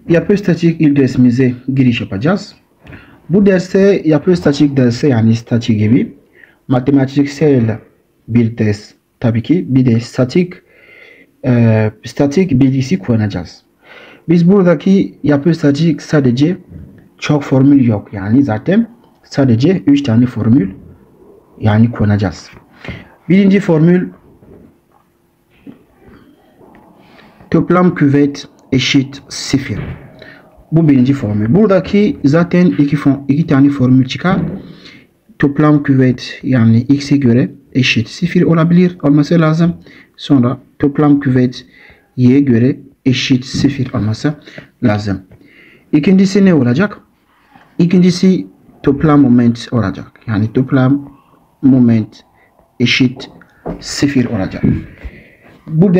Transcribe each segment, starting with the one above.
yapı statik il dersimize giriş yapacağız. Bu derste yapı statik dersi yani statik gibi matematiksel bir ders tabii ki bir de statik bilgisi kullanacağız. Biz buradaki yapı statik sadece çok formül yok yani zaten sadece 3 tane formül yani kullanacağız. Birinci formül toplam küvet eşit 0. Bu birinci formül. Buradaki zaten iki tane formül çıkar. Toplam küvet yani x'e göre eşit 0 olabilir olması lazım. Sonra toplam küvet y'ye göre eşit 0 olması lazım. İkincisi ne olacak? İkincisi toplam moment olacak. Yani toplam moment eşit 0 olacak. Bu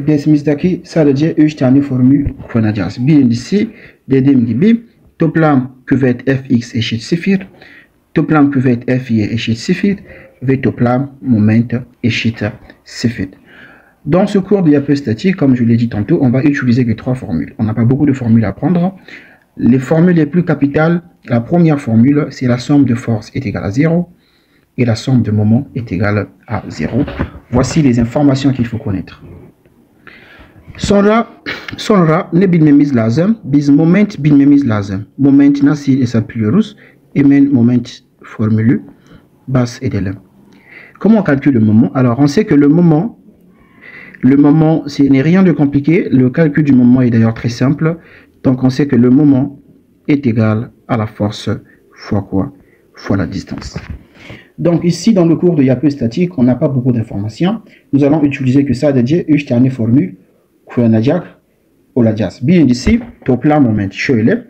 dersimizdeki sadece 3 tane formül kullanacağız. Birincisi dediğim gibi toplam küvet fx eşit 0, toplam küvet fy eşit 0 ve toplam moment eşit 0. Dans ce cours de yapı statique, comme je l'ai dit tantôt, on va utiliser que 3 formules. On n'a pas beaucoup de formules à prendre. Les formules les plus capitales, la première formule, c'est la somme de force est égale à 0 et la somme de moment est égale à 0. Voici les informations qu'il faut connaître. Sonra ne bilmemiz lazım? Biz moment bilmemiz lazım. Moment nasıl hesaplıyoruz? Hemen moment formülü bahsedelim. Comment on calcule le moment? Alors, on sait que le moment, ce n'est rien de compliqué. Le calcul du moment est d'ailleurs très simple. Donc, on sait que le moment est égal à la force fois quoi? Fois la distance. Donc, ici, dans le cours de yapı statique, on n'a pas beaucoup d'informations. Nous allons utiliser que sadece 3 tane formül kullanacak olacağız. Birincisi, toplam moment. Şöyle,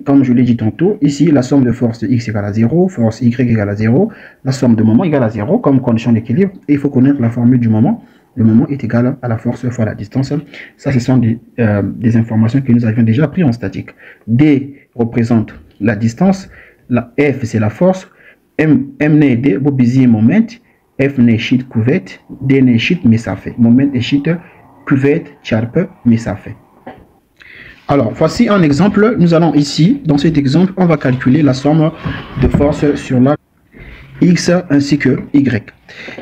comme je l'ai dit tantôt, ici, la somme de force de x égale à 0, force y égale à 0, la somme de moment égale à 0, comme condition d'équilibre. Et il faut connaître la formule du moment. Le moment est égal à la force fois la distance. Ça, ce sont des informations que nous avions déjà appris en statique. D représente la distance, la F, c'est la force, M n'est D, bu bizim moment, F ne eşit kuvvet, D ne eşit mesafe. Moment eşit kuvvet çarpı mesafe. Alors, voici un exemple. Nous allons ici, dans cet exemple, on va calculer la somme de force sur la X ainsi que Y.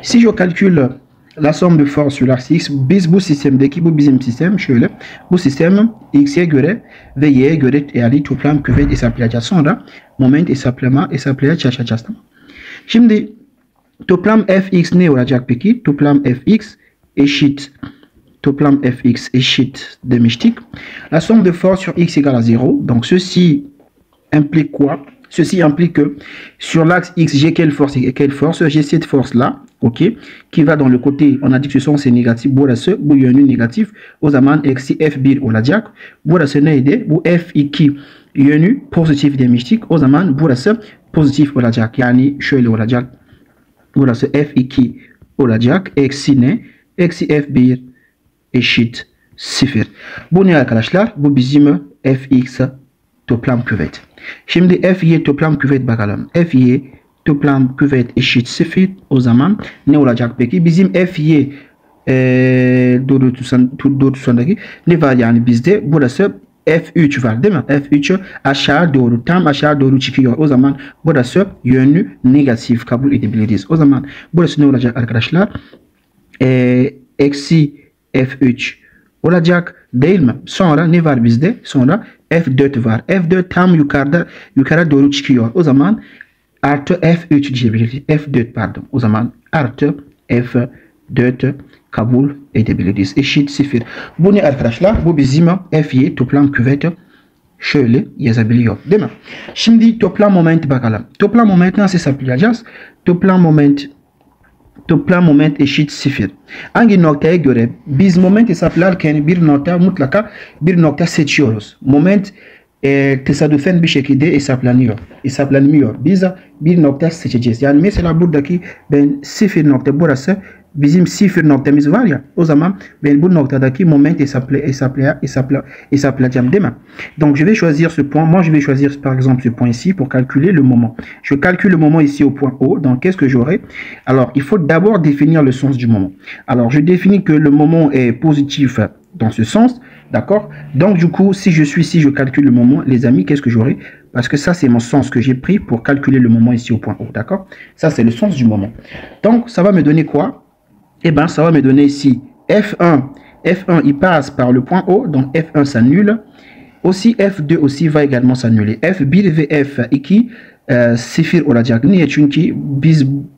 Si je calcule la somme de force sur l'axe X, bu sistemdeki bu bizim sistem şöyle. Bu sistem X'e göre ve Y'ye göre yani toplam küvet hesaplayacağız. Sonra moment hesaplayacağız. Çalışacağız. Şimdi toplam fx ne olacak peki? Toplam fx eşit demiştik. La somme de force sur x égale à 0. Donc ceci implique quoi? Ceci implique que sur l'axe x, j'ai quelle force? J'ai cette force-là, ok, qui va dans le côté, on a dit que ce sont ces négatifs, burası, bu yönü négatif, o zaman eksi f1 olacak. Burası neydi? Bu f2 yönü pozitif demiştik, o zaman burası pozitif olacak. Yani şöyle olacak, burası f2 olacak, eksi ne? Eksi f1 eşit 0. Bu ne arkadaşlar? Bu bizim fx toplam küvet. Şimdi Fy toplam küvet bakalım. Fy toplam küvet eşit 0. O zaman ne olacak peki? Bizim Fy doğrultusundaki ne var yani bizde? Burası F3 var değil mi? F3 aşağı doğru, tam aşağı doğru çıkıyor. O zaman burası yönlü negatif kabul edebiliriz. O zaman burası ne olacak arkadaşlar? Eksi F3 olacak değil mi? Sonra ne var bizde? Sonra F4 var. F4 tam yukarı doğru çıkıyor. O zaman artı F3 diyebiliriz. F4 pardon. O zaman artı F4 kabul edebiliriz. Eşit 0. Bu ne arkadaşlar? Bu bizim Fy toplam küvet şöyle yazabiliyor. Değil mi? Şimdi toplam moment bakalım. Toplam moment nasıl hesaplayacağız? Toplam moment eşit 0. Hangi noktaya göre? Biz moment hesaplarken mutlaka bir nokta seçiyoruz. Moment tesadüfen bir şekilde hesaplanmıyor. Biz bir nokta seçeceğiz. Yani mesela buradaki ben 0 nokta burası bizim 0 noktamız var ya, o zaman ben bu noktadaki moment hesaplayacağım değil mi? Donc je vais choisir ce point, moi je vais choisir par exemple ce point ici pour calculer le moment. Je calcule le moment ici au point O, donc qu'est-ce que j'aurai? Alors il faut d'abord définir le sens du moment. Alors je définis que le moment est positif dans ce sens, d'accord? Donc du coup, si je calcule le moment, les amis, qu'est-ce que j'aurai? Parce que ça, c'est mon sens que j'ai pris pour calculer le moment ici au point O, d'accord? Ça, c'est le sens du moment. Donc, ça va me donner quoi? Eh bien, ça va me donner ici F1. F1, il passe par le point O, donc F1 s'annule. Aussi, F2 aussi va également s'annuler. F1 ve F iki sıfır olacak. Niye? Çünkü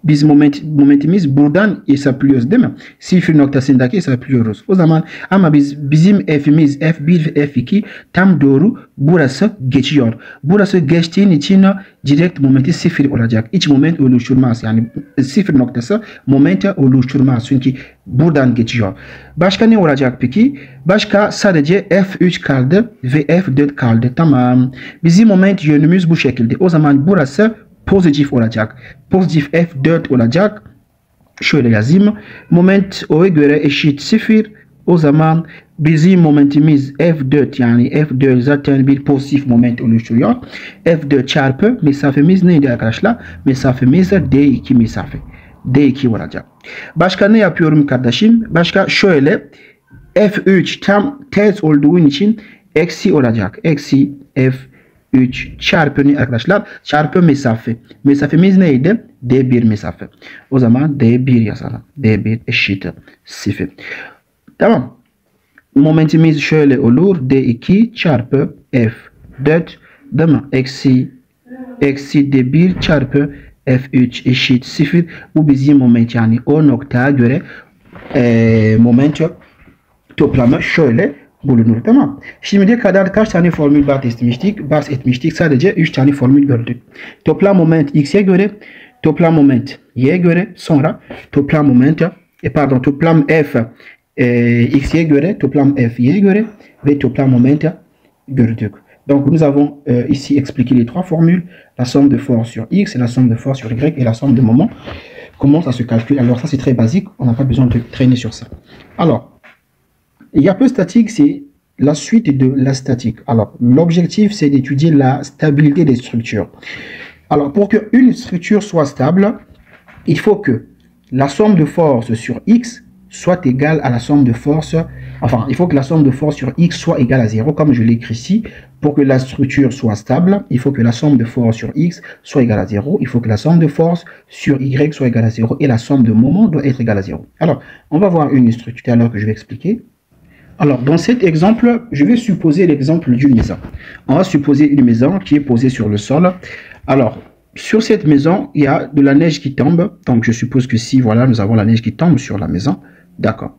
biz momentimiz buradan hesaplıyoruz değil mi? Sıfır noktasındaki hesaplıyoruz. O zaman ama bizim F'imiz F1 ve F2 tam doğru burası geçiyor. Burası geçtiğin için direkt momenti sıfır olacak. Hiç moment oluşturmaz. Yani sıfır noktası momenti oluşturmaz. Çünkü buradan geçiyor. Başka ne olacak peki? Başka sadece F3 kaldı ve F4 kaldı. Tamam. Bizim moment yönümüz bu şekilde. O zaman burası pozitif olacak. Pozitif F4 olacak. Şöyle yazayım. Moment O'ya göre eşit 0. O zaman bizim momentimiz F4, yani F4 zaten bir pozitif moment oluşturuyor. F4 çarpı mesafemiz neydi arkadaşlar? Mesafemiz de D2 mesafe. D2 olacak. Başka ne yapıyorum kardeşim? Başka şöyle. F3 tam ters olduğu için eksi olacak. Eksi F3 çarpı ne arkadaşlar? Çarpı mesafe. Mesafemiz neydi? D1 mesafe. O zaman D1 yazalım. D1 eşittir 0. Tamam. Momentimiz şöyle olur. D2 çarpı F4 değil mi? Eksi D1 çarpı F3 eşit 0. Bu bizim moment, yani o noktaya göre moment toplamı şöyle bulunur. Tamam. Şimdiye kadar kaç tane formül bahs etmiştik. Sadece 3 tane formül gördük. Toplam moment x'e göre, toplam moment y'ye göre, sonra toplam moment toplam f x'ye göre, toplam f y'ye göre ve toplam moment gördük. Donc nous avons ici expliqué les trois formules, la somme de force sur x, la somme de force sur y et la somme de moment. Comment ça se calcule? Alors ça c'est très basique, on n'a pas besoin de traîner sur ça. Alors, il y a peu statique, c'est la suite de la statique. Alors, l'objectif, c'est d'étudier la stabilité des structures. Alors, pour qu'une structure soit stable, il faut que la somme de force sur x soit égale à la somme de force, enfin, il faut que la somme de force sur x soit égale à 0, comme je l'écris ici. Pour que la structure soit stable, il faut que la somme de force sur x soit égale à 0. Il faut que la somme de force sur y soit égale à 0. Et la somme de moment doit être égale à 0. Alors, on va voir une structure tout à l'heure que je vais expliquer. Alors, dans cet exemple, je vais supposer l'exemple d'une maison. On va supposer une maison qui est posée sur le sol. Alors, sur cette maison, il y a de la neige qui tombe. Donc, je suppose que si, voilà, nous avons la neige qui tombe sur la maison. D'accord.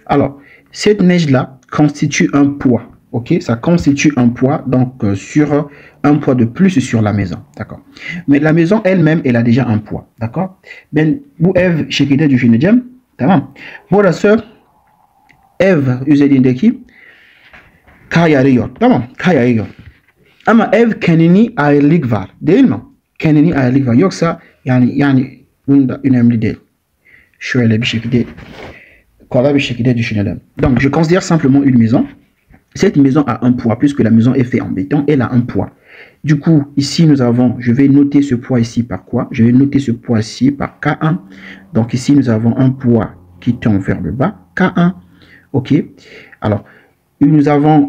Alors, cette neige-là constitue un poids. Ok, ça constitue un poids, donc sur un poids de plus sur la maison. D'accord. Mais la maison elle-même, elle a déjà un poids. D'accord. Ben, bu ev şekilde düşüneceğim. Tamam. Burası ev üzerindeki kar yağıyor. Tamam. Kar yağıyor. Ama ev kendine ayrılık var. Değil mi? Kendine ayrılık var. Yoksa yani bunda önemli değil. Şöyle bir şekilde kolay bir şekilde düşünelim. Donc je considère simplement une maison. Cette maison a un poids, puisque la maison est faite en béton, elle a un poids. Du coup, ici nous avons, je vais noter ce poids ici par quoi? Je vais noter ce poids ici par K1. Donc ici nous avons un poids qui tend vers le bas, K1. Ok. Alors, nous avons,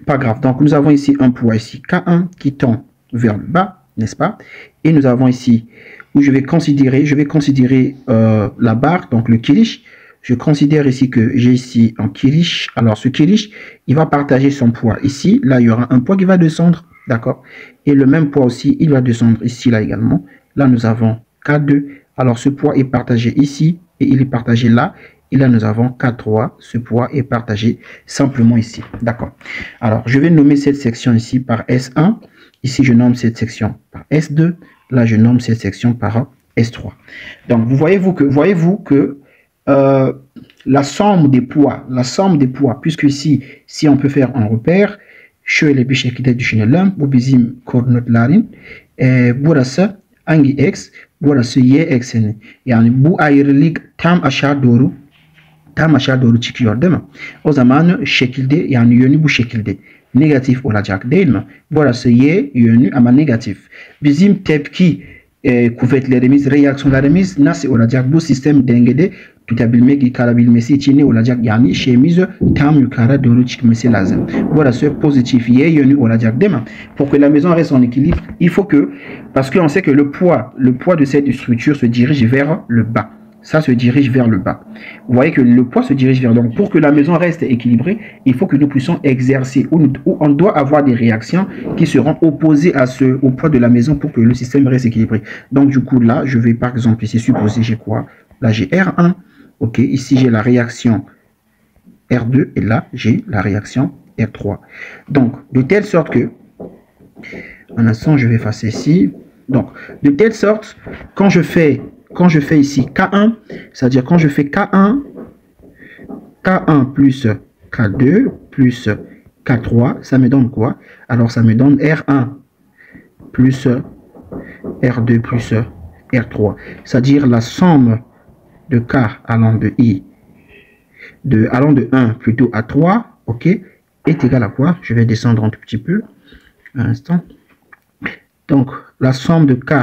pas grave, donc nous avons ici un poids ici, K1, qui tend vers le bas, n'est-ce pas? Et nous avons ici, où je vais considérer la barre, donc le kilish. Je considère ici que j'ai ici un kilish. Alors, ce kilish, il va partager son poids ici. Là, il y aura un poids qui va descendre. D'accord. Et le même poids aussi, il va descendre ici, là également. Là, nous avons K2. Alors, ce poids est partagé ici et il est partagé là. Et là, nous avons K3. Ce poids est partagé simplement ici. D'accord. Alors, je vais nommer cette section ici par S1. Ici, je nomme cette section par S2. Là, je nomme cette section par S3. Donc, voyez-vous que la somme des poids, puisque ici, si on peut faire un repère, şöyle bir şekilde düşünelim. Bu bizim koordinatların. Burası hangi x? Burası y ekseni. Yani bu ayrılık tam aşağı doğru çıkıyor değil mi? O zaman şekilde yani yönü bu şekilde negatif olacak değil mi? Burası y yönü ama negatif. Bizim tepki kuvvetlerimiz, reaksiyonlarımız nasıl olacak? Bu sistem dengede tutabilmek, kalabilmesi için ne olacak? Yani şeyimiz tam yukarı doğru çıkması lazım. Burası pozitif y yönü olacak değil mi? Pour que la maison reste en équilibre, il faut que, parce qu'on sait que le poids de cette structure se dirige vers le bas. Ça se dirige vers le bas. Vous voyez que le poids se dirige vers le bas. Donc, pour que la maison reste équilibrée, il faut que nous puissions exercer, ou on doit avoir des réactions qui seront opposées au poids de la maison pour que le système reste équilibré. Donc, du coup, là, je vais par exemple ici supposer j'ai quoi? Là, j'ai R1. Ok, ici, j'ai la réaction R2 et là, j'ai la réaction R3. Donc, de telle sorte que, un instant, je vais effacer ici. Donc, de telle sorte, quand je fais ici K1, c'est-à-dire quand je fais K1 plus K2 plus K3, ça me donne quoi? Alors, ça me donne R1 plus R2 plus R3. C'est-à-dire la somme de K allant de I, allant de 1 plutôt à 3, ok, est égal à quoi? Je vais descendre un tout petit peu, un instant. Donc, la somme de K,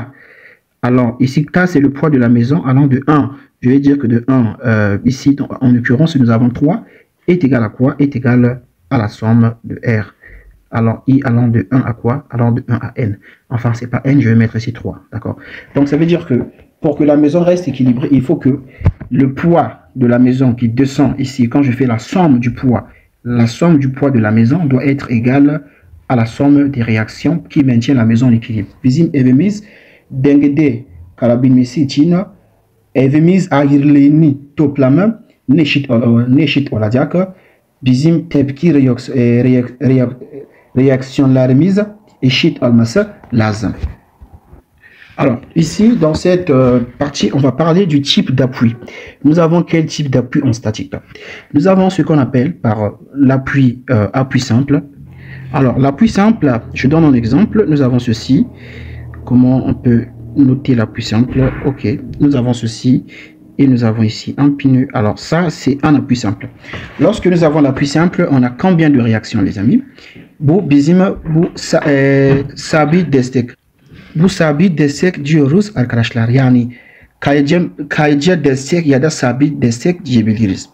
alors ici K c'est le poids de la maison allant de 1, je vais dire que de 1, ici en l'occurrence nous avons 3, est égal à quoi? Est égal à la somme de R. Alors I allant de 1 à quoi? Allant de 1 à N. Enfin c'est pas N, je vais mettre ici 3, d'accord? Donc ça veut dire que pour que la maison reste équilibrée, il faut que le poids de la maison qui descend ici, quand je fais la somme du poids de la maison doit être égale à la somme des réactions qui maintiennent la maison en équilibre. Bizim evimiz dengede kalabilmesi için evimiz ayrılığını toplamı neşit olacak. Bizim tepki reaksiyonlarımız eşit olması lazım. Alors, ici, dans cette partie, on va parler du type d'appui. Nous avons quel type d'appui en statique? Nous avons ce qu'on appelle par l'appui appui simple. Alors, l'appui simple, je donne un exemple. Nous avons ceci. Comment on peut noter l'appui simple? Ok, nous avons ceci. Et nous avons ici un pineux. Alors, ça, c'est un appui simple. Lorsque nous avons l'appui simple, on a combien de réactions, les amis? Bu bizim sabit destek. Bu sabit destek diyoruz arkadaşlar. Yani kayıcı destek ya da sabit destek diyebiliriz.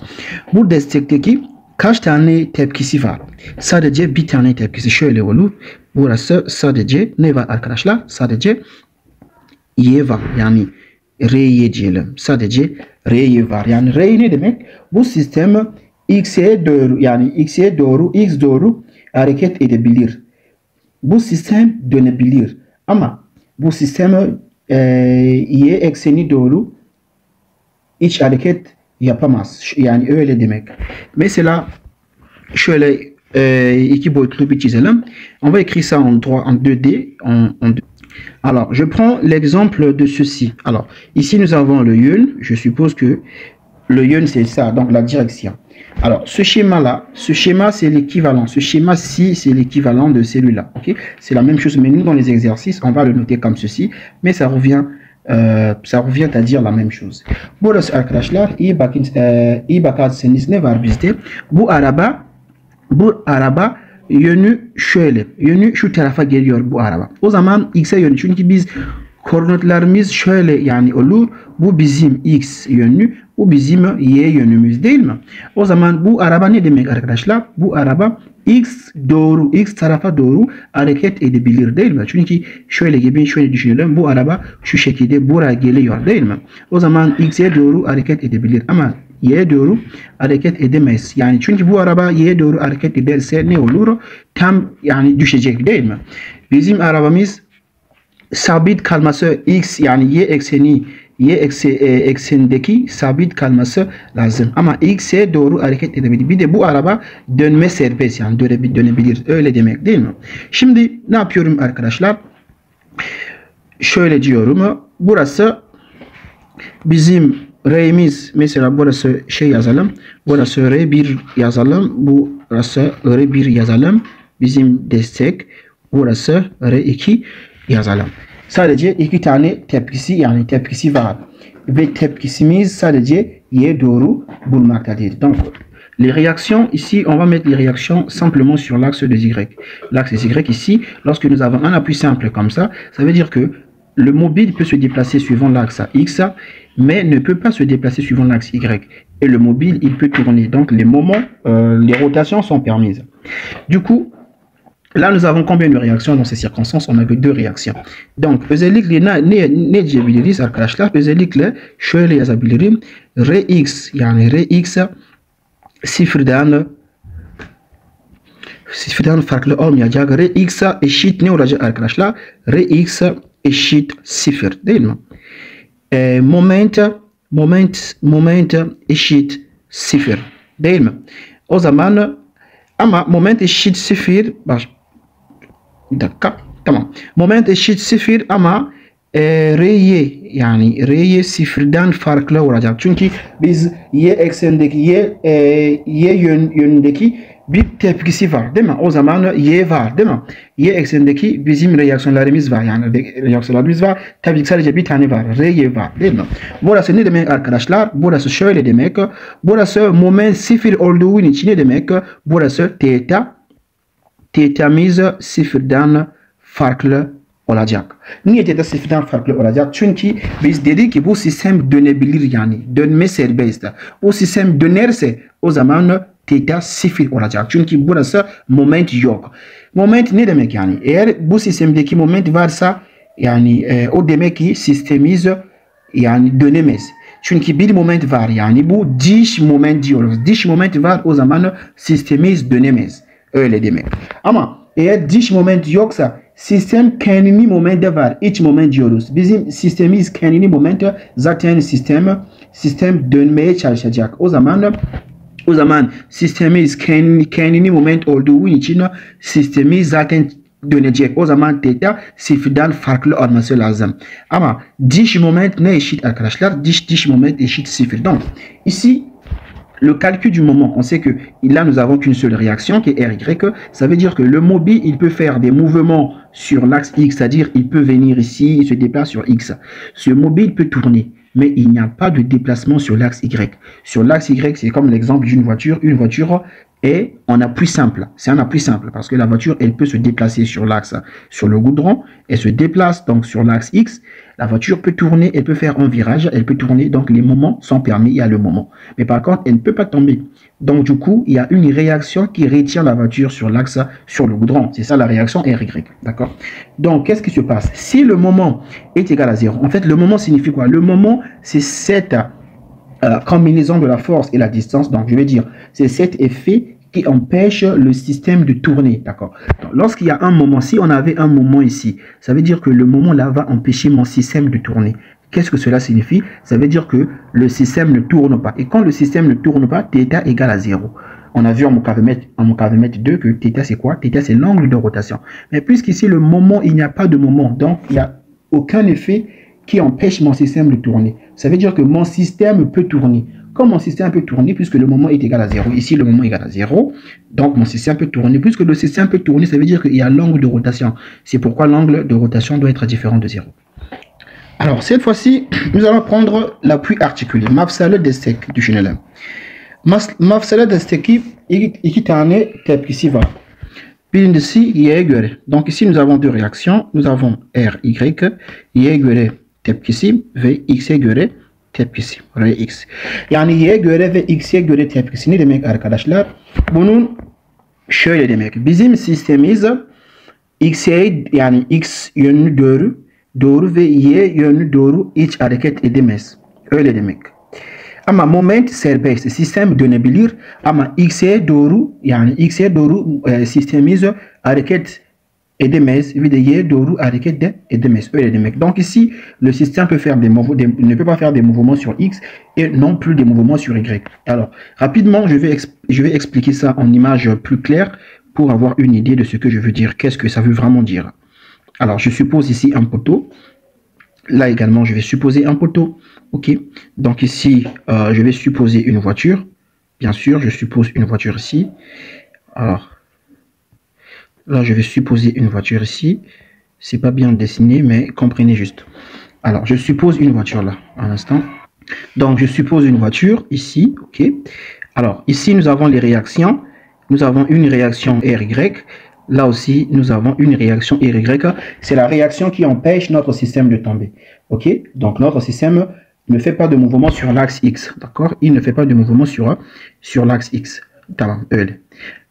Bu destekteki kaç tane tepkisi var? Sadece bir tane tepkisi şöyle olur. Burası sadece ne var arkadaşlar? Sadece Y var. Yani R'ye diyelim. Sadece R'ye var. Yani R ne demek? Bu sistem X'e doğru yani X'e doğru X doğru hareket edebilir. Bu sistem dönebilir. Ama bu sistem Y ekseni doğru hiç hareket yapamaz. Yani öyle demek. Mesela şöyle iki boyutlu bir çizelim. On va écrire ça en 2D. Alors, je prends l'exemple de ceci. Alors, ici nous avons le yön. Je suppose que le yön c'est ça, donc la direction. Alors, ce schéma-là, ce schéma c'est l'équivalent. Ce schéma-ci c'est l'équivalent de celui-là. Ok, c'est la même chose, mais nous dans les exercices, on va le noter comme ceci, mais ça revient à dire la même chose. Burası arkadaşlar iyi bakarsanız ne var bizde? Bu araba yönü şöyle. Yönü şu tarafa geliyor bu araba. O zaman x'e yönü. Çünkü biz koordinatlarımız şöyle yani olur. Bu bizim x yönü. Bu bizim y yönümüz değil mi? O zaman bu araba ne demek arkadaşlar? Bu araba x tarafa doğru hareket edebilir değil mi? Çünkü şöyle düşünelim. Bu araba şu şekilde buraya geliyor değil mi? O zaman x'e doğru hareket edebilir ama y'ye doğru hareket edemez. Yani çünkü bu araba y'ye doğru hareket ederse ne olur? Tam yani düşecek değil mi? Bizim arabamız sabit kalması x yani y eksenindeki sabit kalması lazım. Ama x'e doğru hareket edebilir. Bir de bu araba dönme serbest yani dönebilir. Öyle demek değil mi? Şimdi ne yapıyorum arkadaşlar? Şöyle diyorum. Burası bizim R'miz. Mesela burası şey yazalım. Burası R1 yazalım. Burası R1 yazalım. Bizim destek. Burası R2 yazalım. Sadece 2 tane tepkisi yani tepkisi var. Ve tepkisimiz sadece y'ye doğru bulmaktadır. Donc les réactions, ici, on va mettre les réactions simplement sur l'axe des Y. L'axe des Y, ici, lorsque nous avons un appui simple comme ça veut dire que le mobile peut se déplacer suivant l'axe X, mais ne peut pas se déplacer suivant l'axe Y. Et le mobile, il peut tourner. Donc, les moments, les rotations sont permises. Du coup, là, nous avons combien de réactions dans ces circonstances? On a que 2 réactions. Donc, özellikle ne diyebiliriz arkadaşlar? Özellikle şöyle yazabilirim. Rx, yani Rx sıfırdan farklı olmayacak. Rx eşit ne olacak arkadaşlar? Rx eşit 0 değil mi? Moment eşit 0 değil mi? O zaman ama moment eşit 0 bir dakika tamam. Moment eşit 0 ama R'ye yani R'ye sıfırdan farklı olacak. Çünkü biz Y eksendeki Y yönündeki bir tepkisi var değil mi? O zaman Y var değil mi? Y eksendeki bizim reaksiyonlarımız var. Yani reaksiyonlarımız var. Tabii ki sadece bir tane var. R'ye var değil mi? Burası ne demek arkadaşlar? Burası şöyle demek. Burası moment 0 olduğu için ne demek? Burası T'miz sıfırdan farklı olacak. Niye theta sıfırdan farklı olacak? Çünkü biz dedik ki bu sistem dönebilir yani. Dönme serbest. Bu sistem dönerse o zaman theta 0 olacak. Çünkü burası moment yok. Moment ne demek yani? Eğer bu sistemdeki moment varsa yani o demek ki sistemimiz yani dönemez. Çünkü bir moment var yani bu diş moment diyoruz. Diş moment var o zaman sistemimiz dönemez. Öyle demek. Ama eğer diş moment yoksa sistem kendini momente var. İç moment diyoruz. Bizim sistemimiz kendini momente zaten sistem dönmeye çalışacak. O zaman sistemimiz kendini moment olduğu için sistemimiz zaten dönecek. O zaman theta sıfırdan farklı olması lazım. Ama diş moment ne eşit arkadaşlar? Diş moment eşit 0. Donc ici le calcul du moment, on sait que là nous avons qu'une seule réaction qui est RY, ça veut dire que le mobile il peut faire des mouvements sur l'axe X, c'est-à-dire il peut venir ici, il se déplace sur X. Ce mobile peut tourner, mais il n'y a pas de déplacement sur l'axe Y. Sur l'axe Y, c'est comme l'exemple d'une voiture, une voiture est en appui simple. C'est un appui simple parce que la voiture elle peut se déplacer sur l'axe, sur le goudron, elle se déplace donc sur l'axe X. La voiture peut tourner, elle peut faire un virage, elle peut tourner, donc les moments sont permis, il y a le moment. Mais par contre, elle ne peut pas tomber. Donc du coup, il y a une réaction qui retient la voiture sur l'axe, sur le goudron. C'est ça la réaction RY, d'accord? Donc, qu'est-ce qui se passe? Si le moment est égal à 0, en fait, le moment signifie quoi? Le moment, c'est cette combinaison de la force et la distance. Donc, je vais dire, c'est cet effet qui empêche le système de tourner, d'accord? Lorsqu'il y a un moment, si on avait un moment ici, ça veut dire que le moment là va empêcher mon système de tourner. Qu'est-ce que cela signifie? Ça veut dire que le système ne tourne pas. Et quand le système ne tourne pas, θ égale à 0. On a vu en mon cavémètre 2 que θ c'est quoi? Θ c'est l'angle de rotation. Mais puisqu'ici le moment, il n'y a pas de moment, donc il n'y a aucun effet qui empêche mon système de tourner. Ça veut dire que mon système peut tourner. Comme mon système peut tourner, puisque le moment est égal à 0, ici le moment est égal à 0, donc mon système peut tourner. Puisque le système peut tourner, ça veut dire qu'il y a l'angle de rotation. C'est pourquoi l'angle de rotation doit être différent de 0. Alors, cette fois-ci, nous allons prendre l'appui articulé. Mafsale destek düşünelim. Mafsale desteki iki tane tepkisi var. Birincisi y'ye göre. Donc ici, nous avons deux réactions. Nous avons RY, y'ye göre tepkisi ve x'e göre tepkisi. Rx. Yani y'ye göre ve x'e göre tepkisi ne demek arkadaşlar? Bunun şöyle demek. Bizim sistemimiz x'e yani x yönlü doğru ve y yönlü doğru hiç hareket edemez. Öyle demek. Ama moment serbest. Sistem dönebilir ama x'e doğru yani x'e doğru sistemimiz hareket edemez ve de y'ye doğru hareket de edemez. Öyle demek. Donc ici, le système peut faire ne peut pas faire des mouvements sur x et non plus des mouvements sur y. Alors, rapidement, je vais expliquer ça en image plus claire pour avoir une idée de ce que je veux dire. Qu'est-ce que ça veut vraiment dire? Alors, je suppose ici un poteau. Là également, je vais supposer un poteau. OK. Donc ici, je vais supposer une voiture. Bien sûr, je suppose une voiture ici. Alors, là, je vais supposer une voiture ici. C'est pas bien dessiné, mais comprenez juste. Alors, je suppose une voiture là, un instant. Donc, je suppose une voiture ici, ok. Alors, ici, nous avons les réactions. Nous avons une réaction RY. Là aussi, nous avons une réaction RY. C'est la réaction qui empêche notre système de tomber, ok. Donc, notre système ne fait pas de mouvement sur l'axe X, d'accord. Il ne fait pas de mouvement sur l'axe X.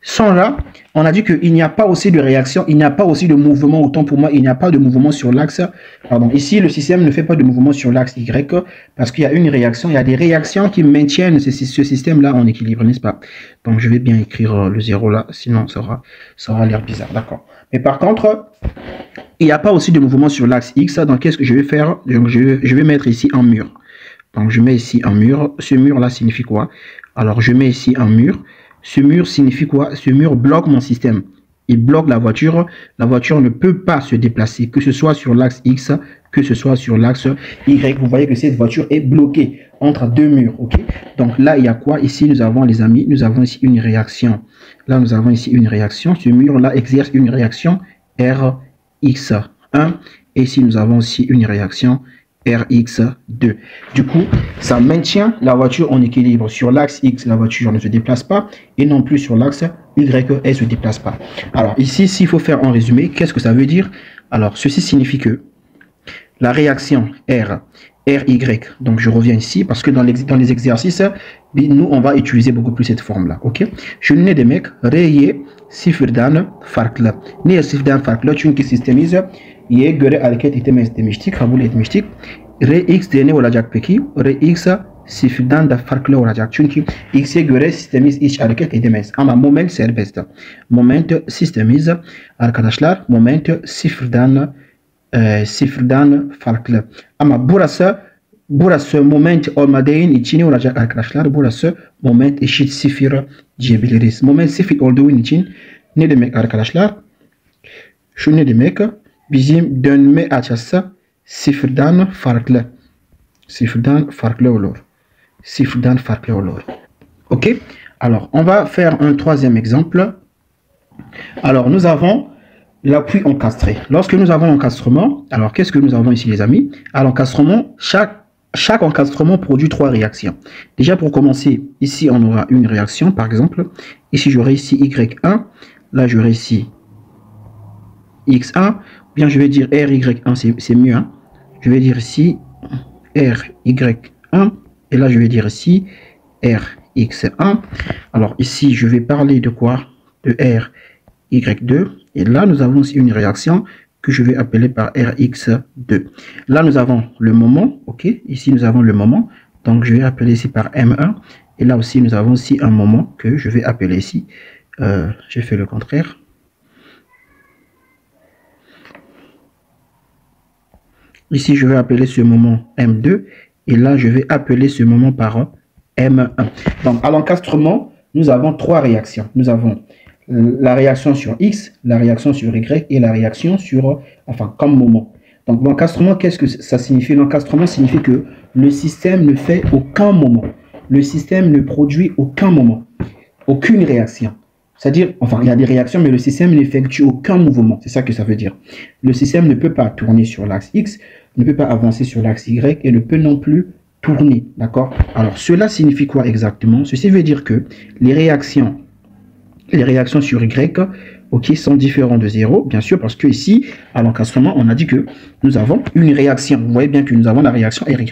Sans là, on a dit qu'il n'y a pas aussi de réaction, il n'y a pas aussi de mouvement, autant pour moi, il n'y a pas de mouvement sur l'axe, pardon, ici le système ne fait pas de mouvement sur l'axe Y, parce qu'il y a une réaction, il y a des réactions qui maintiennent ce système-là en équilibre, n'est-ce pas? Donc je vais bien écrire le 0 là, sinon ça aura l'air bizarre, d'accord. Mais par contre, il n'y a pas aussi de mouvement sur l'axe X, donc qu'est-ce que je vais faire? Donc je vais mettre ici un mur. Donc je mets ici un mur, ce mur-là signifie quoi? Alors je mets ici un mur. Ce mur signifie quoi? Ce mur bloque mon système. Il bloque la voiture. La voiture ne peut pas se déplacer, que ce soit sur l'axe X, que ce soit sur l'axe Y. Vous voyez que cette voiture est bloquée entre deux murs. Ok. Donc là, il y a quoi? Ici, nous avons, les amis, nous avons ici une réaction. Là, nous avons ici une réaction. Ce mur-là exerce une réaction RX1. Et ici, nous avons aussi une réaction RX2. Du coup, ça maintient la voiture en équilibre. Sur l'axe X, la voiture ne se déplace pas et non plus sur l'axe Y, elle ne se déplace pas. Alors ici, s'il faut faire un résumé, qu'est-ce que ça veut dire? Alors, ceci signifie que la réaction RY, donc je reviens ici parce que dans les exercices, nous, on va utiliser beaucoup plus cette forme-là. Ok? Je n'ai des mecs, rayé, sifirdan, farkla. Ni sifirdan farkla, tu systémise. Ye göre hareket etmiştik, kabul etmiştik. Rx ne olacak peki? Rx sıfırdan da farklı olacak. Çünkü x'e göre sistemimiz hiç hareket edemez. Ama moment serbest. Moment sistemimiz arkadaşlar moment sıfırdan farklı. Ama burası moment olmadığı için ne olacak arkadaşlar? Burası moment eşit sıfır diyebiliriz. Moment sıfır olduğu için ne demek arkadaşlar? Şu ne demek? Bizim dönme açısı sıfırdan farklı. Sıfırdan farklı olur. Sıfırdan farklı olur. Ok? Alors, on va faire un troisième exemple. Alors, nous avons l'appui encastré. Lorsque nous avons l'encastrement, alors qu'est-ce que nous avons ici, les amis? À l'encastrement, chaque encastrement produit trois réactions. Déjà, pour commencer, ici, on aura une réaction, par exemple. Ici, j'aurai ici Y1. Là, j'aurai ici X1. Bien, je vais dire RY1, c'est mieux. Hein? Je vais dire ici RY1. Et là, je vais dire ici RX1. Alors, ici, je vais parler de quoi? De RY2. Et là, nous avons aussi une réaction que je vais appeler par RX2. Là, nous avons le moment. OK? Ici, nous avons le moment. Donc, je vais appeler ici par M1. Et là aussi, nous avons aussi un moment que je vais appeler ici. J'ai fait le contraire. Ici, je vais appeler ce moment M2. Et là, je vais appeler ce moment par M1. Donc, à l'encastrement, nous avons trois réactions. Nous avons la réaction sur X, la réaction sur Y et la réaction sur, enfin, comme moment. Donc, l'encastrement, qu'est-ce que ça signifie? L'encastrement signifie que le système ne fait aucun moment. Le système ne produit aucun moment. Aucune réaction. C'est-à-dire, enfin, il y a des réactions, mais le système n'effectue aucun mouvement. C'est ça que ça veut dire. Le système ne peut pas tourner sur l'axe X, ne peut pas avancer sur l'axe Y et ne peut non plus tourner. D'accord? Alors, cela signifie quoi exactement? Ceci veut dire que les réactions sur Y, ok, sont différentes de 0, bien sûr, parce que ici, à l'encastrement, on a dit que nous avons une réaction. Vous voyez bien que nous avons la réaction RY.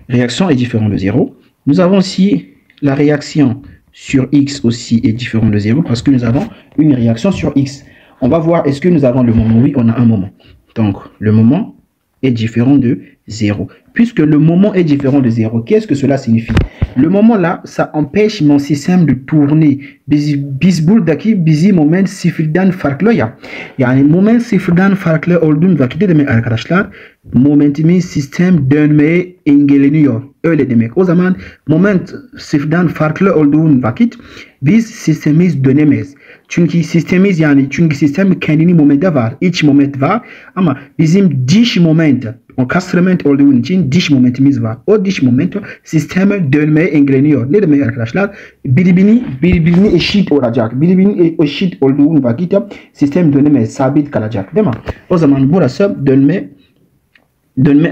Réaction est différente de 0. Nous avons aussi la réaction sur X aussi est différent de 0 parce que nous avons une réaction sur X. On va voir, est-ce que nous avons le moment? Oui, on a un moment. Donc, le moment est différent de 0. Puisque le moment est différent de 0, qu'est-ce que cela signifie? Le moment là, ça empêche mon système de tourner. Buradaki bizi moment sıfırdan farklı ya. Yani moment sıfırdan farklı olduğum vakitte demek arkadaşlar momentimin sistem dönmeye engelleniyor. Öyle demek. O zaman moment sıfırdan farklı olduğun vakit biz sistemimiz dönemeyiz. Çünkü sistemimiz çünkü sistem kendini momente var. İç moment var. Ama bizim dış moment, o kasrement olduğu için dış momentimiz var. O dış moment sisteme dönmeye engelleniyor. Ne demek arkadaşlar? Birbirini eşit olacak. Birbirini eşit olduğu vakit sistem dönemez. Sabit kalacak. Değil mi? O zaman burası dönme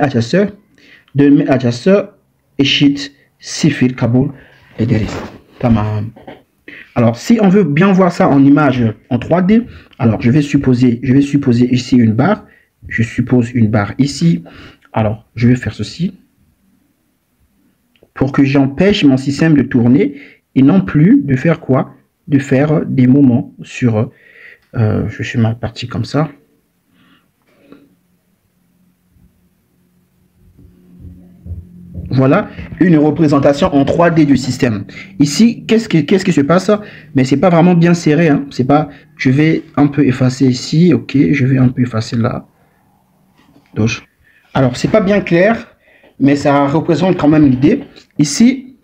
açısı eşit sıfır kabul ederiz. Tamam. Alors, si on veut bien voir ça en image en 3D, alors je vais supposer ici une barre. Je suppose une barre ici. Alors, je vais faire ceci. Pour que j'empêche mon système de tourner et non plus de faire quoi? De faire des mouvements sur... je fais ma partie comme ça. Voilà une représentation en 3D du système. Ici, qu'est-ce qui se passe? Mais c'est pas vraiment bien serré. Hein. C'est pas. Je vais un peu effacer ici. Ok, je vais un peu effacer là. Donc, alors, c'est pas bien clair, mais ça représente quand même l'idée. Ici,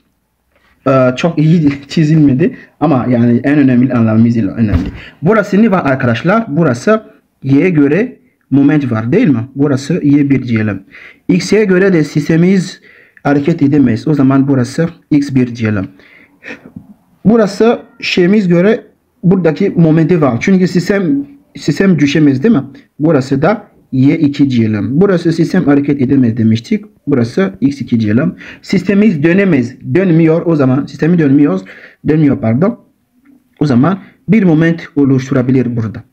çok iyi çizilmedi ama yani en önemli anlamıyla önemli. Burası ne var arkadaşlar? Burası y'ye göre moment var değil mi? Burası y1 diyelim. X'ye göre de sistemimiz hareket edemeyiz. O zaman burası x1 diyelim. Burası şeyimiz göre buradaki momenti var. Çünkü sistem düşemez değil mi? Burası da y2 diyelim. Burası sistem hareket edemez demiştik. Burası x2 diyelim. Sistemimiz dönemez. Dönmüyor o zaman. Sistemi dönmüyor pardon. O zaman bir moment oluşturabilir burada.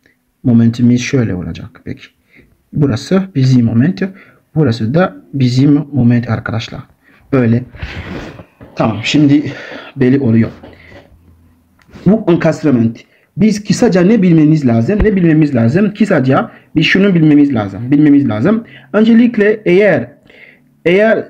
Momentimiz şöyle olacak. Peki. Burası bizim moment. Burası da bizim moment arkadaşlar. Böyle. Tamam. Şimdi belli oluyor. Bu encastrement. Biz kısaca ne bilmemiz lazım? Ne bilmemiz lazım? Kısaca biz şunu bilmemiz lazım. Öncelikle eğer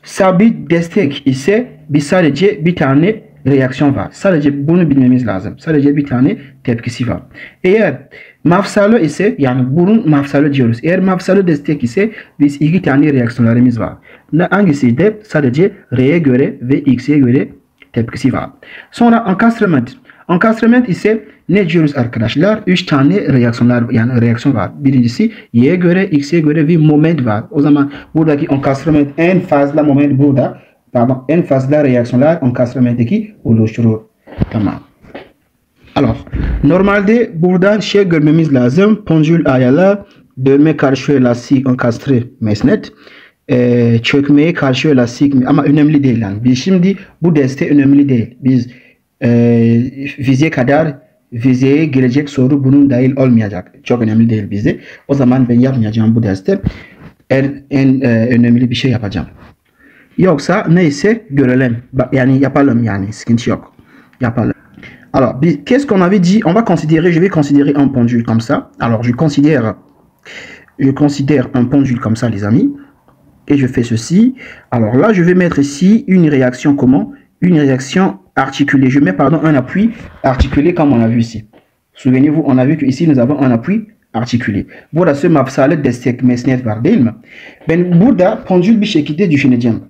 sabit destek ise biz sadece bir tane reaksiyon var. Sadece bunu bilmemiz lazım. Sadece bir tane tepkisi var. Eğer mafsalı ise yani bunun mafsalı diyoruz. Eğer mafsalı destek ise biz iki tane reaksiyonlarımız var. Hangisi de sadece R'ye göre ve X'e göre tepkisi var. Sonra encastrement. Encastrement ise ne diyoruz arkadaşlar? 3 tane reaksiyon var. Birincisi Y'ye göre, X'e göre ve moment var. O zaman buradaki encastrement en fazla moment burada. Pardon, en fazla reaksiyonlar encastrament'teki oluşturur. Tamam. Alors, normalde buradan görmemiz lazım. Pendül ayarla, dönme karşı lastik enkastre mesnet. Çökmeye karşı lastik ama önemli değil yani. Biz şimdi bu deste önemli değil. Biz vizeye gelecek soru bunun dahil olmayacak. Çok önemli değil bize. O zaman ben yapmayacağım bu derste. En önemli bir şey yapacağım. Yoksa neyse görelim. Yani yapalım yani. Sıkıntı yok. Yapalım. Alors, qu'est-ce qu'on avait dit? On va considérer, je vais considérer un pendule comme ça. Alors, je considère un pendule comme ça, les amis. Et je fais ceci. Alors là, je vais mettre ici une réaction comment? Une réaction articulée. Je mets, pardon, un appui articulé comme on a vu ici. Souvenez-vous, on a vu qu'ici, nous avons un appui articulé. Burası mafsalı destek mesnet var değil mi? Ben burada pendül bir şekilde düşüneceğim.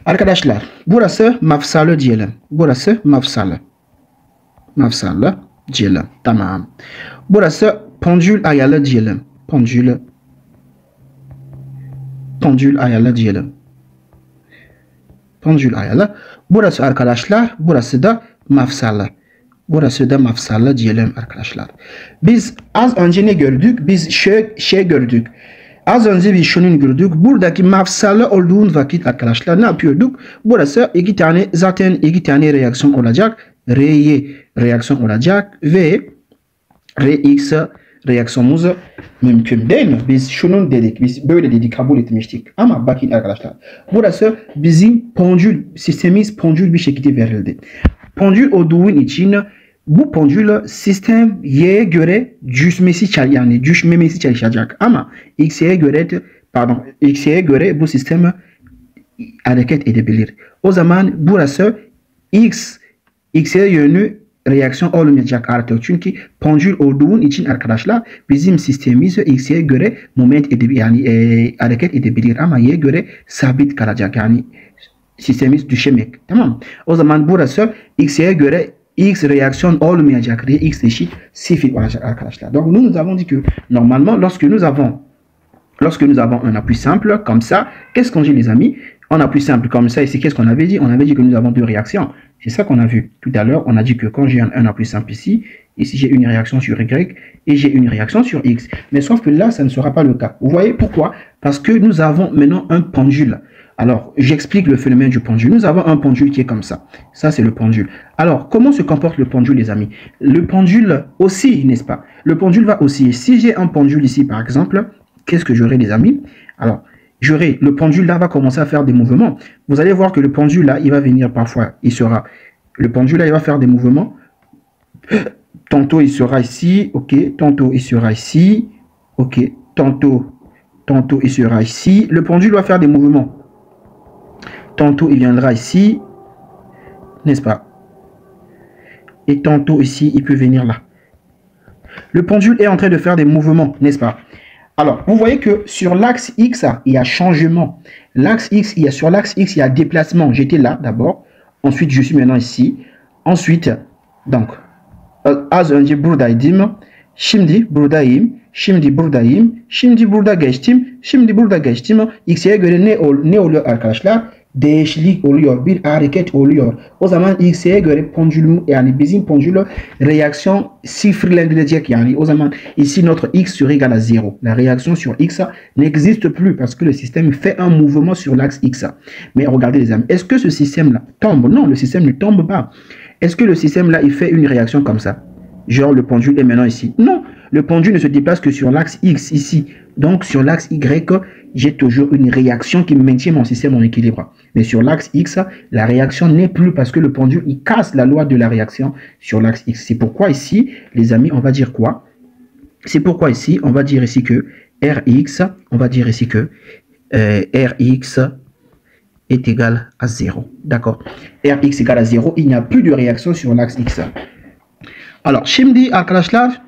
Arkadaşlar, burası mafsalı diyelim. Burası mafsalı. Mafsalı diyelim. Tamam. Burası pendül ayarlı diyelim. Pendül ayarlı diyelim. Pendül ayarlı. Burası arkadaşlar, burası da mafsalı. Burası da mafsalı diyelim arkadaşlar. Biz az önce ne gördük? Biz şey gördük. Az önce bir şunun gördük. Buradaki mafsalı olduğun vakit arkadaşlar ne yapıyorduk? Burası zaten iki tane reaksiyon olacak. R'ye reaksiyon olacak ve Rx reaksiyonumuz mümkün değil mi? Biz şunun dedik. Biz böyle dedik, kabul etmiştik. Ama bakın arkadaşlar. Burası bizim pendül sistemimiz pendül bir şekilde verildi. Pendül olduğu için bu pendül sistem Y'ye göre düşmemesi çalışacak. Ama X'ye göre bu sistem hareket edebilir. O zaman burası X'e yönü reaksiyon olmayacak artık. Çünkü pendül olduğun için arkadaşlar bizim sistemimiz X'ye göre moment edebilir, yani hareket edebilir ama Y'ye göre sabit kalacak. Yani sistemimiz düşemek. Tamam. O zaman burası X'ye göre X reaksiyon olmayacak diye X eşit 0 olacak arkadaşlar. Donc nous avons dit que normalement lorsque nous avons un appui simple comme ça, qu'est-ce qu'on dit les amis? Un appui simple comme ça, ici, qu'est-ce qu'on avait dit? On avait dit que nous avons deux réactions. C'est ça qu'on a vu tout à l'heure. On a dit que quand j'ai un appui simple ici j'ai une réaction sur Y et j'ai une réaction sur X. Mais sauf que là, ça ne sera pas le cas. Vous voyez pourquoi? Parce que nous avons maintenant un pendule. Alors, j'explique le phénomène du pendule. Nous avons un pendule qui est comme ça. Ça, c'est le pendule. Alors, comment se comporte le pendule, les amis? Le pendule oscille, n'est-ce pas? Le pendule va osciller. Si j'ai un pendule ici, par exemple, qu'est-ce que j'aurai, les amis? Alors, le pendule là va commencer à faire des mouvements. Vous allez voir que le pendule là, il va venir parfois, le pendule là, il va faire des mouvements. Tantôt il sera ici, ok. Tantôt il sera ici, ok. Tantôt il sera ici. Le pendule va faire des mouvements. Tantôt il viendra ici, n'est-ce pas? Et tantôt ici, il peut venir là. Le pendule est en train de faire des mouvements, n'est-ce pas? Alors, vous voyez que sur l'axe X, il y a changement. L'axe X, sur l'axe X, il y a déplacement. J'étais là d'abord. Ensuite, je suis maintenant ici. Ensuite, donc, az önce buradaydım. Şimdi buradayım. Şimdi buradayım. Şimdi burada geçtim. Şimdi burada geçtim. X'ye göre ne oluyor arkadaşlar? Değişiklik oluyor, bir hareket oluyor. O zaman X'ye göre pendulum, yani bizim pendule réaction sıfırlandıracak. Yani o zaman ici notre X sera égal à 0. La réaction sur X n'existe plus parce que le système fait un mouvement sur l'axe X. Mais regardez les amis, est-ce que ce système-là tombe? Non, le système ne tombe pas. Est-ce que le système-là, il fait une réaction comme ça? Genre le pendule est maintenant ici? Non, le pendule ne se déplace que sur l'axe X ici. Donc sur l'axe Y, j'ai toujours une réaction qui maintient mon système en équilibre. Mais sur l'axe X, la réaction n'est plus parce que le pendule, il casse la loi de la réaction sur l'axe X. C'est pourquoi ici, les amis, on va dire quoi? C'est pourquoi ici, on va dire ici que Rx, on va dire ici que Rx est égal à 0. D'accord? Rx égale à 0, il n'y a plus de réaction sur l'axe X. Alors, şimdi arkadaşlar,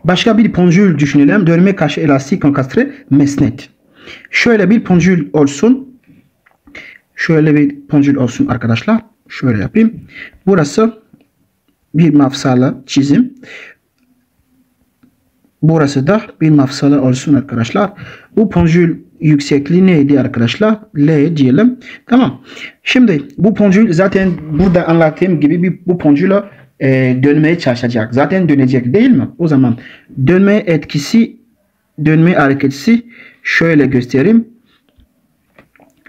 başka bir pendül düşünelim. Dönme kaşı elastik ankastre mesnet. Şöyle bir pendül olsun. Şöyle bir pendül olsun arkadaşlar. Şöyle yapayım. Burası bir mafsala çizim. Burası da bir mafsala olsun arkadaşlar. Bu pendül yüksekliği neydi arkadaşlar? L diyelim. Tamam. Şimdi bu pendül zaten burada anlattığım gibi bu pendülü dönmeye çalışacak. Zaten dönecek değil mi? O zaman dönme etkisi, dönme hareketi şöyle göstereyim.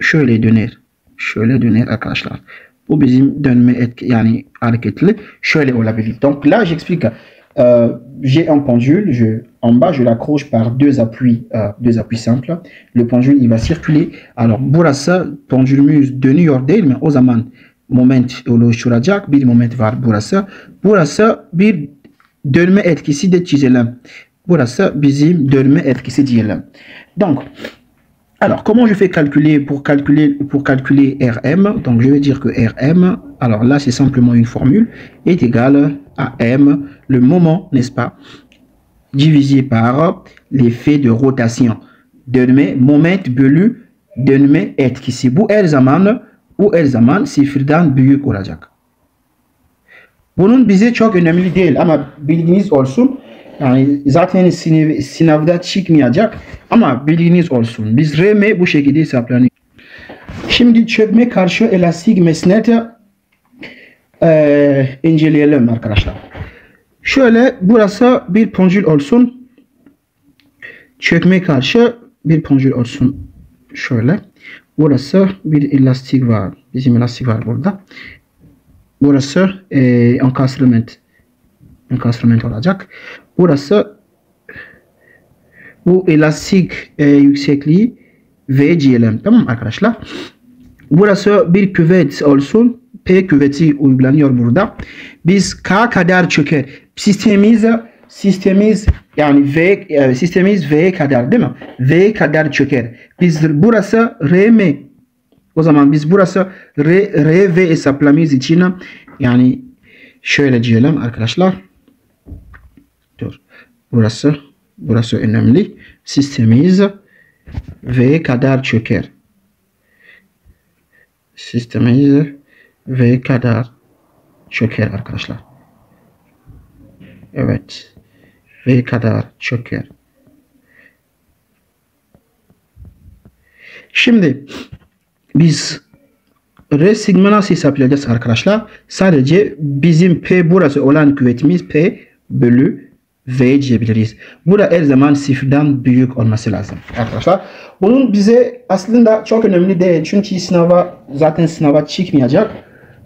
Şöyle döner. Şöyle döner arkadaşlar. Bu bizim dönme yani hareketli şöyle olabilir. Donc là j'explique. J'ai un pendule, en bas je l'accroche par deux appuis simples. Le pendule il va circuler. Alors burası pendülümüz dönüyor değil mi? O zaman moment oluşturacak bir moment var burası. Burası bir dönme etkisi de çizelim. Burası bizim dönme etkisi diyelim. Donc, alors comment je fais calculer pour calculer Rm? Donc je vais dire que Rm, alors là c'est simplement une formule, est égale à M, le moment, n'est-ce pas, divisé par l'effet de rotation. Dönme, moment bölü dönme etkisi. Bu her zaman sıfırdan büyük olacak. Bunun bize çok önemli değil ama bilginiz olsun. Yani zaten sınavda çıkmayacak ama bilginiz olsun. Biz RM bu şekilde hesaplanıyor. Şimdi çökme karşı elastik mesnet inceleyelim arkadaşlar. Şöyle burası bir pendül olsun. Çökme karşı bir pendül olsun. Şöyle. Burası bir elastik var. Bizim elastik var burada. Burası encastrement olacak. Burası bu elastik yüksekliği V diyelim. Tamam arkadaşlar. Burası bir küvet olsun. P küveti uygulanıyor burada. Biz K kadar çöker. Sistemimiz yani sistemimiz V kadar değil mi? V kadar çöker. Biz burası RM. O zaman biz burası RV hesaplamamız için yani Şöyle diyelim arkadaşlar. Dur. Burası önemli. Sistemimiz V'ye kadar çöker. Sistemimiz V'ye kadar çöker arkadaşlar. Evet. V'ye kadar çöker. Şimdi biz R sigma nasıl hesaplayacağız arkadaşlar? Sadece bizim P burası olan kuvvetimiz P bölü V diyebiliriz. Burada her zaman sıfırdan büyük olması lazım arkadaşlar. Bunun bize aslında çok önemli değil. Çünkü zaten sınava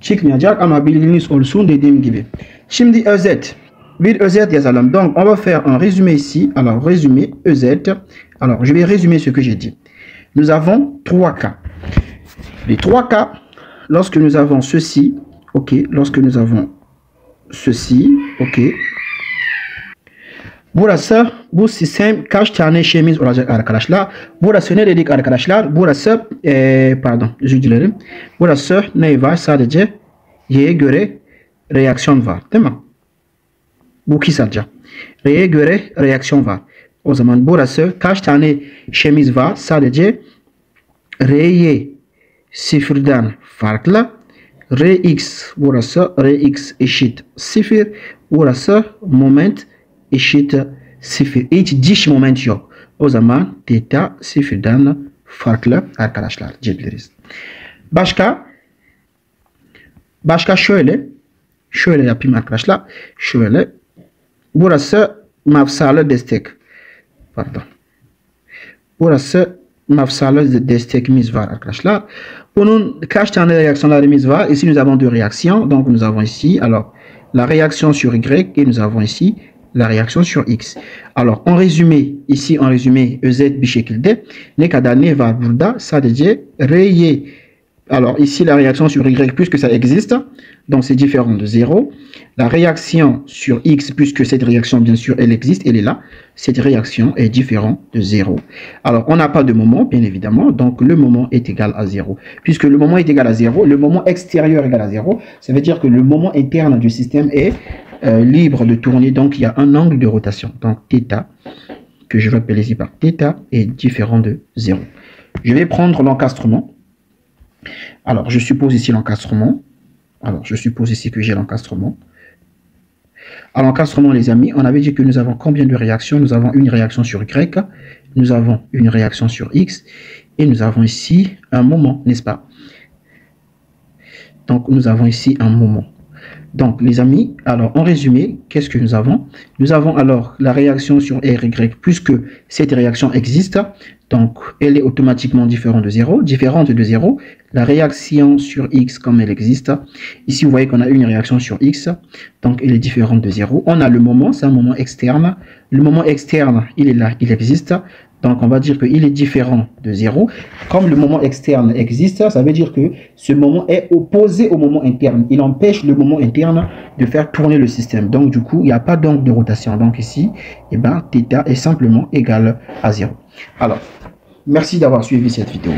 çıkmayacak ama bilginiz olsun dediğim gibi. Şimdi özet. Bir özet yazalım. Donc on va faire un résumé ici. Alors résumé, özet. Alors je vais résumer ce que j'ai dit. Nous avons 3 cas. Les 3 cas, lorsque nous avons ceci, ok, lorsque nous avons ceci, ok. Burası bu sistem kaç tane şeyimiz olacak arkadaşlar? Burası ne dedik arkadaşlar? Burası pardon özür dilerim. Burası ne var? Sadece Y'ye göre reaksiyon var değil mi? Bu kısaca. Y'ye göre reaksiyon var. O zaman burası kaç tane şeyimiz var? Sadece R'ye sıfırdan farklı. Rx burası Rx eşit 0. Burası moment eşit 0. Hiç diş moment yok. O zaman theta sıfırdan farklı arkadaşlar diyebiliriz. Başka şöyle yapayım arkadaşlar. Şöyle. Burası mafsalı destek. Pardon. Burası mafsalı destekimiz var arkadaşlar. Bunun kaç tane reaksiyonlarımız var? Ici nous avons 2 réactions. Donc nous avons ici alors la réaction sur Y et nous avons ici la réaction sur X. Alors en résumé, ici en résumé EZ bir şekilde ne kadar ne var burada? Sadece R'ye. Alors ici la réaction sur Y puisque ça existe. Donc c'est différent de 0. La réaction sur X, puisque cette réaction, bien sûr, elle existe, elle est là. Cette réaction est différente de 0. Alors, on n'a pas de moment, bien évidemment. Donc, le moment est égal à 0. Puisque le moment est égal à 0, le moment extérieur est égal à 0. Ça veut dire que le moment interne du système est libre de tourner. Donc, il y a un angle de rotation. Donc, θ, que je vais appeler ici par θ, est différent de 0. Je vais prendre l'encastrement. Alors, je suppose ici l'encastrement. Alors, je suppose ici que j'ai l'encastrement. À l'encastrement, les amis, on avait dit que nous avons combien de réactions? Nous avons une réaction sur Y, nous avons une réaction sur X, et nous avons ici un moment, n'est-ce pas? Donc, nous avons ici un moment. Donc, les amis, alors, en résumé, qu'est-ce que nous avons? Nous avons alors la réaction sur RY, puisque cette réaction existe, donc, elle est automatiquement différente de 0. La réaction sur X, comme elle existe, ici, vous voyez qu'on a une réaction sur X, donc, elle est différente de 0. On a le moment, c'est un moment externe. Le moment externe, il est là, il existe. Donc, on va dire qu'il est différent de 0. Comme le moment externe existe, ça veut dire que ce moment est opposé au moment interne. Il empêche le moment interne de faire tourner le système. Donc, du coup, il n'y a pas d'angle de rotation. Donc, ici, eh ben, θ est simplement égal à 0. Alors, merci d'avoir suivi cette vidéo.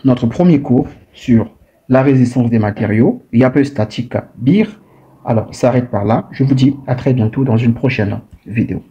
Notre premier cours sur la résistance des matériaux, peu statique BIR. Alors, il s'arrête par là. Je vous dis à très bientôt dans une prochaine vidéo.